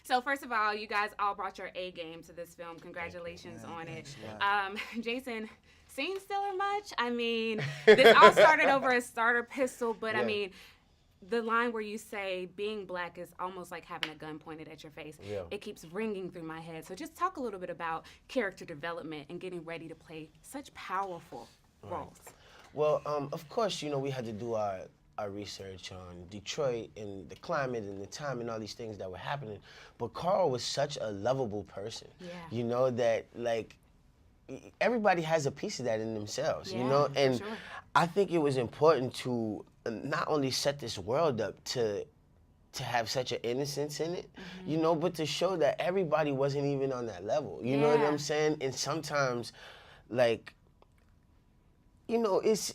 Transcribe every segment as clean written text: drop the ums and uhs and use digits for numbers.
So first of all, you guys all brought your A game to this film. Congratulations on it. Jason, scene stealer much? I mean, this all started over a starter pistol, but I mean, the line where you say being black is almost like having a gun pointed at your face. It keeps ringing through my head. So just talk a little bit about character development and getting ready to play such powerful roles. Well, of course, you know, we had to do our research on Detroit and the climate and the time and all these things that were happening. But Carl was such a lovable person, you know, that like everybody has a piece of that in themselves, you know? And I think it was important to not only set this world up to have such an innocence in it, you know, but to show that everybody wasn't even on that level, you know what I'm saying? And sometimes, like, you know, it's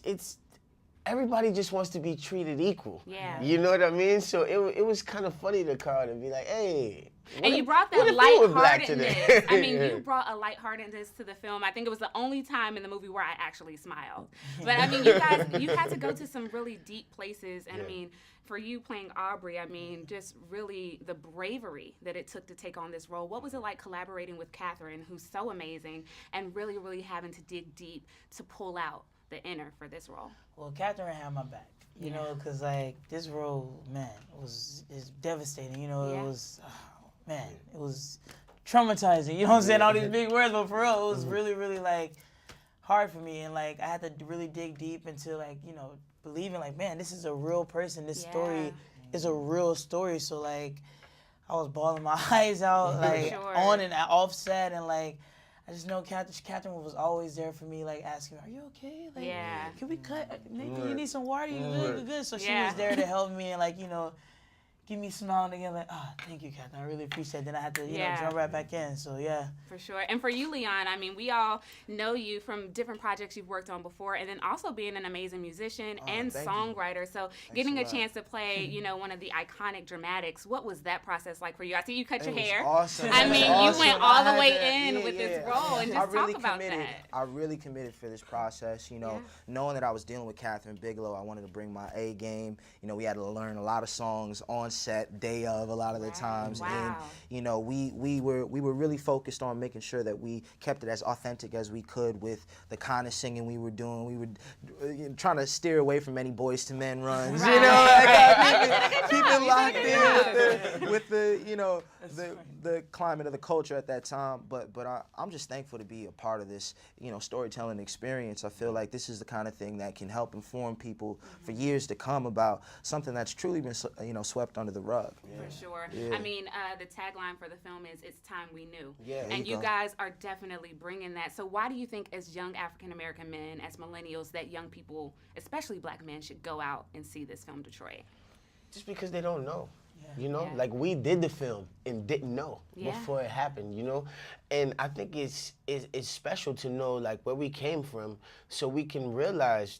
everybody just wants to be treated equal. You know what I mean? So it was kind of funny to Carl to be like, hey. And you brought that lightheartedness. I mean, you brought a lightheartedness to the film. I think it was the only time in the movie where I actually smiled. But I mean, you guys, you had to go to some really deep places. And I mean, for you playing Aubrey, I mean, just really the bravery that it took to take on this role. What was it like collaborating with Catherine, who's so amazing, and really, really having to dig deep to pull out the inner for this role? Well, Catherine had my back, you know, because like this role, man, is devastating. You know, it was, man, it was traumatizing. You know what I'm saying? All these big words, but for real, it was really, really like hard for me, and like I had to really dig deep into like, you know, believing like, man, this is a real person. This story is a real story. So like, I was bawling my eyes out, like on and off-set, and like. I just know Catherine was always there for me, like asking, "Are you okay? Like, can we cut? Maybe you need some water. You good?" So she was there to help me and like, you know, give me a smile again, like, thank you, Catherine. I really appreciate it. Then I had to, you know, jump right back in. So yeah. For sure. And for you, Leon, I mean, we all know you from different projects you've worked on before, and then also being an amazing musician and songwriter. So getting a chance to play, you know, one of the iconic dramatics, what was that process like for you? I see you cut your hair. Awesome. I mean, you went all the way in with this role, and just talk about that. I really committed for this process, you know, knowing that I was dealing with Catherine Bigelow. I wanted to bring my A game. You know, we had to learn a lot of songs on set, day of, a lot of the times, and you know, we were really focused on making sure that we kept it as authentic as we could with the kind of singing we were doing. We were trying to steer away from any Boys to Men runs, you know, keep it locked in with the you know the climate of the culture at that time. But I'm just thankful to be a part of this, you know, storytelling experience. I feel like this is the kind of thing that can help inform people for years to come about something that's truly been, you know, swept under the rug. For sure. I mean, the tagline for the film is "It's time we knew," and you go. guys are definitely bringing that. So why do you think, as young African American men, as millennials, that young people, especially black men, should go out and see this film, Detroit? Just because they don't know. You know, like we did the film and didn't know before it happened, you know? And I think it's special to know like where we came from so we can realize,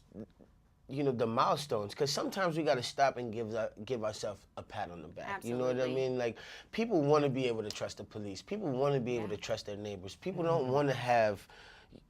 you know, the milestones. Because sometimes we got to stop and give ourselves a pat on the back. Absolutely. You know what I mean? Like people want to be able to trust the police. People want to be able to trust their neighbors. People don't want to have,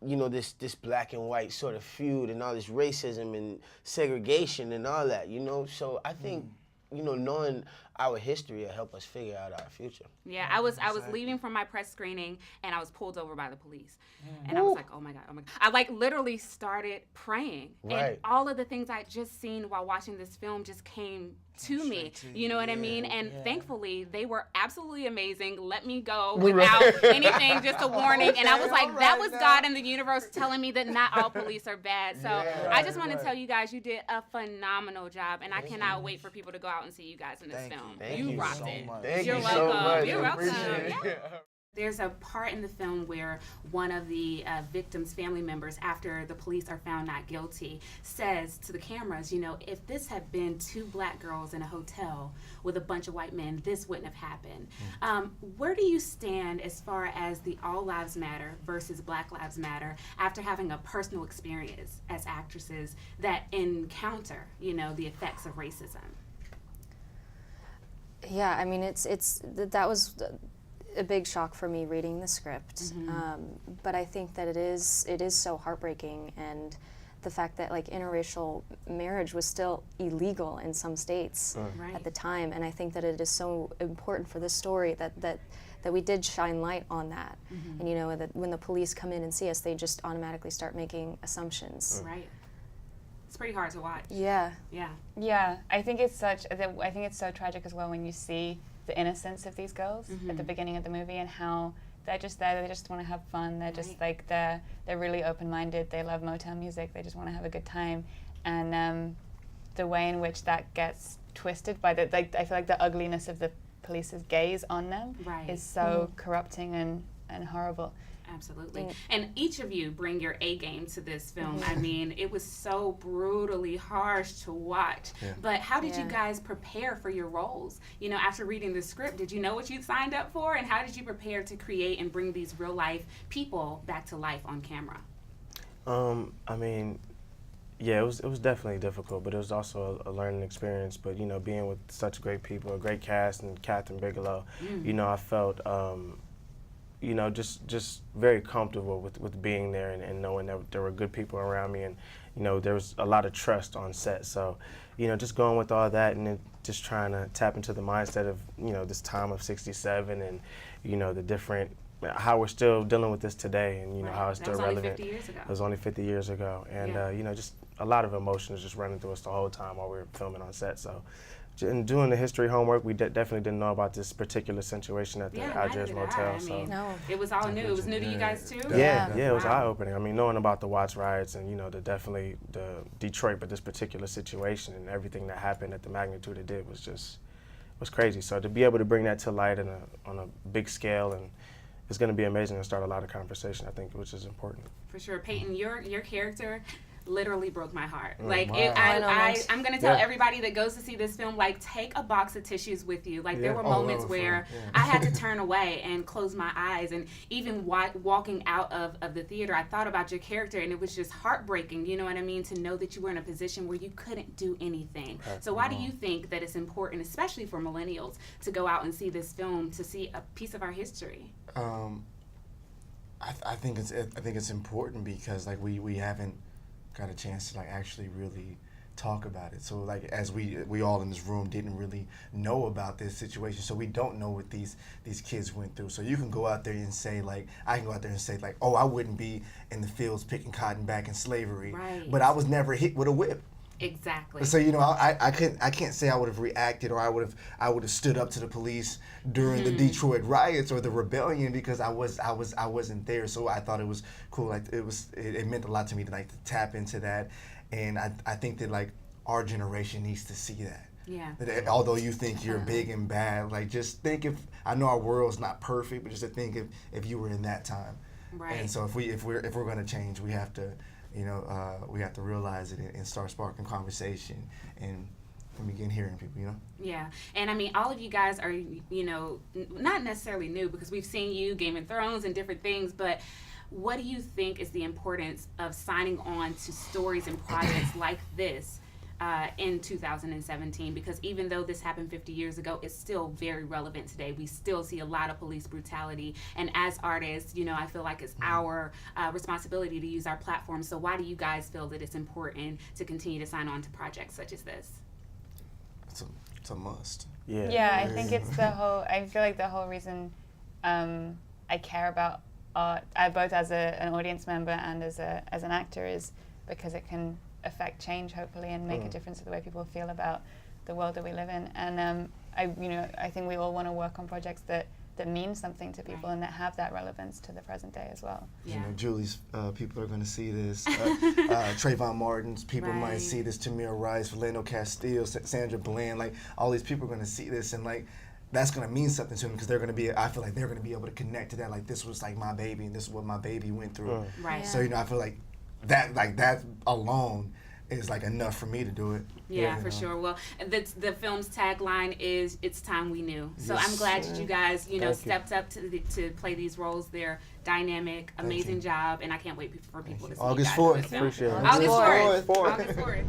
you know, this black and white sort of feud and all this racism and segregation and all that, you know? So I think, you know, knowing our history will help us figure out our future. Yeah, I was leaving from my press screening and I was pulled over by the police. And I was like, oh my God. I like literally started praying. And all of the things I just seen while watching this film just came to me. You know what I mean? And thankfully they were absolutely amazing. Let me go without anything, just a warning. And I was like, that was God in the universe telling me that not all police are bad. So I just want to tell you guys, you did a phenomenal job. And I cannot wait for people to go out and see you guys in this film. You rocked it. Thank you welcome. so much. You're welcome. Yeah. There's a part in the film where one of the victim's family members, after the police are found not guilty, says to the cameras, you know, if this had been two black girls in a hotel with a bunch of white men, this wouldn't have happened. Where do you stand as far as the All Lives Matter versus Black Lives Matter after having a personal experience as actresses that encounter, you know, the effects of racism? Yeah, I mean, that was a big shock for me reading the script, but I think that it is so heartbreaking, and the fact that like interracial marriage was still illegal in some states at the time, and I think that it is so important for this story that we did shine light on that. And you know, that when the police come in and see us, they just automatically start making assumptions. Right. It's pretty hard to watch. Yeah. Yeah. Yeah, I think it's so tragic as well when you see the innocence of these girls at the beginning of the movie, and how they're just there, they just want to have fun. They're just like, they're really open-minded. They love Motown music. They just want to have a good time. And the way in which that gets twisted by I feel like the ugliness of the police's gaze on them is so corrupting and horrible. Absolutely. And each of you bring your A game to this film. I mean, it was so brutally harsh to watch. But how did you guys prepare for your roles? You know, after reading the script, did you know what you signed up for? And how did you prepare to create and bring these real life people back to life on camera? I mean, yeah, it was definitely difficult, but it was also a learning experience. But, you know, being with such great people, a great cast, and Catherine Bigelow, you know, I felt, you know, just very comfortable with being there, and knowing that there were good people around me, and, you know, there was a lot of trust on set. So, you know, just going with all that, and then just trying to tap into the mindset of, you know, this time of '67, and, you know, the different, how we're still dealing with this today, and, you know, how it's still relevant. That was only 50 years ago. It was only 50 years ago. And, you know, just a lot of emotions just running through us the whole time while we were filming on set. So, in doing the history homework, we definitely didn't know about this particular situation at the Algiers Motel. It was all new. It was new to you guys too? Yeah, it was eye-opening. I mean, knowing about the Watts riots and, you know, the Detroit, but this particular situation and everything that happened at the magnitude it did was crazy. So to be able to bring that to light on a big scale, and it's going to be amazing and start a lot of conversation, I think, which is important. For sure. Peyton, your character literally broke my heart. Like, I'm going to tell everybody that goes to see this film, like, take a box of tissues with you. Like, there were moments where I had to turn away and close my eyes. And even walking out of the theater, I thought about your character, and it was just heartbreaking, you know what I mean, to know that you were in a position where you couldn't do anything. So why do you think that it's important, especially for millennials, to go out and see this film, to see a piece of our history? I think it's important because, like, we haven't got a chance to, like, actually really talk about it. So, like, as we all in this room didn't really know about this situation, so we don't know what these kids went through. So you can go out there and say, like, I can go out there and say, like, oh, I wouldn't be in the fields picking cotton back in slavery, but I was never hit with a whip. Exactly. So, you know, I can't say I would have reacted, or I would have stood up to the police during the Detroit riots or the rebellion, because I wasn't there. So I thought it was cool. Like, it meant a lot to me to, like, to tap into that, and I think that, like, our generation needs to see that. Yeah. That although you think you're big and bad, like, just think, if I know our world's not perfect, but just to think if you were in that time. Right. And so if we're going to change, we have to. You know, we have to realize it and start sparking conversation and begin hearing people, you know? Yeah. And I mean, all of you guys are, you know, not necessarily new, because we've seen you, Game of Thrones and different things, but what do you think is the importance of signing on to stories and projects like this in 2017? Because even though this happened 50 years ago, it's still very relevant today. We still see a lot of police brutality. And as artists, you know, I feel like it's our responsibility to use our platform. So why do you guys feel that it's important to continue to sign on to projects such as this? It's a must. Yeah, I think it's I feel like the whole reason I care about art, both as an audience member and as an actor, is because it can affect change, hopefully, and make a difference to the way people feel about the world that we live in. And I think we all want to work on projects that mean something to people and that have that relevance to the present day as well. Yeah. You know, Julie's people are going to see this. Trayvon Martin's people might see this. Tamir Rice, Philando Castile, Sandra Bland, like, all these people are going to see this, and, like, that's going to mean something to them, because I feel like they're going to be able to connect to that. Like, this was, like, my baby, and this is what my baby went through. Right. So, you know, I feel like that alone is, like, enough for me to do it. Yeah, for sure. Well, the film's tagline is "It's time we knew." So I'm glad that you guys, you know, stepped up to play these roles. They're dynamic, amazing job, and I can't wait for people to see August you guys 4th. in this film. Appreciate it. August 4th. August 4th. August 4th.